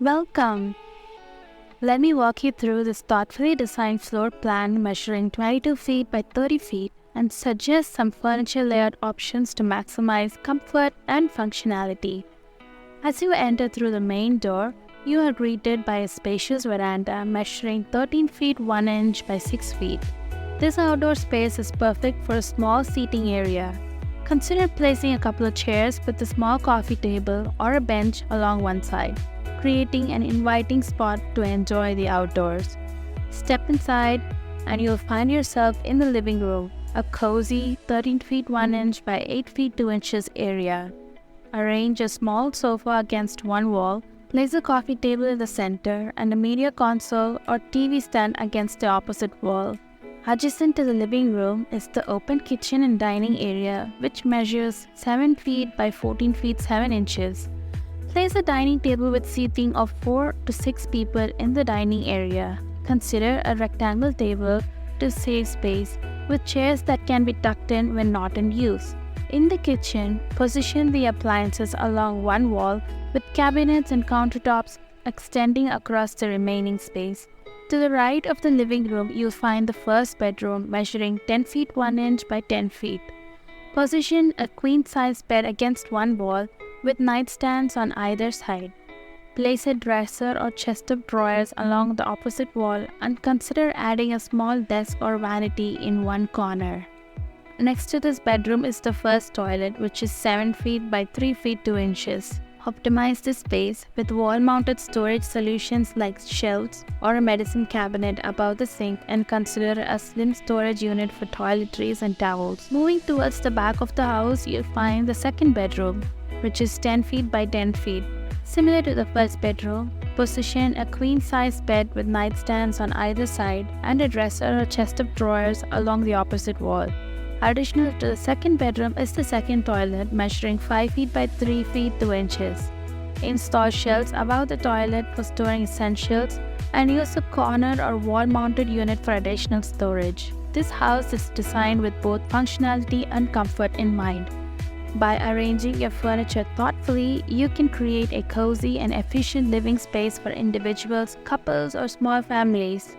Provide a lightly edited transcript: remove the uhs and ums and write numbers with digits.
Welcome! Let me walk you through this thoughtfully designed floor plan measuring 22 feet by 30 feet and suggest some furniture layout options to maximize comfort and functionality. As you enter through the main door, you are greeted by a spacious veranda measuring 13 feet 1 inch by 6 feet. This outdoor space is perfect for a small seating area. Consider placing a couple of chairs with a small coffee table or a bench along one side, creating an inviting spot to enjoy the outdoors. Step inside and you'll find yourself in the living room, a cozy 13 feet 1 inch by 8 feet 2 inches area. Arrange a small sofa against one wall, place a coffee table in the center and a media console or TV stand against the opposite wall. Adjacent to the living room is the open kitchen and dining area, which measures 7 feet by 14 feet 7 inches. Place a dining table with seating of 4 to 6 people in the dining area. Consider a rectangle table to save space, with chairs that can be tucked in when not in use. In the kitchen, position the appliances along one wall, with cabinets and countertops extending across the remaining space. To the right of the living room, you'll find the first bedroom measuring 10 feet 1 inch by 10 feet. Position a queen-size bed against one wall with nightstands on either side. Place a dresser or chest of drawers along the opposite wall and consider adding a small desk or vanity in one corner. Next to this bedroom is the first toilet, which is 7 feet by 3 feet 2 inches. Optimize this space with wall-mounted storage solutions like shelves or a medicine cabinet above the sink and consider a slim storage unit for toiletries and towels. Moving towards the back of the house, you'll find the second bedroom, which is 10 feet by 10 feet. Similar to the first bedroom, position a queen-size bed with nightstands on either side and a dresser or chest of drawers along the opposite wall. Additional to the second bedroom is the second toilet measuring 5 feet by 3 feet 2 inches. Install shelves above the toilet for storing essentials and use a corner or wall-mounted unit for additional storage. This house is designed with both functionality and comfort in mind. By arranging your furniture thoughtfully, you can create a cozy and efficient living space for individuals, couples, or small families.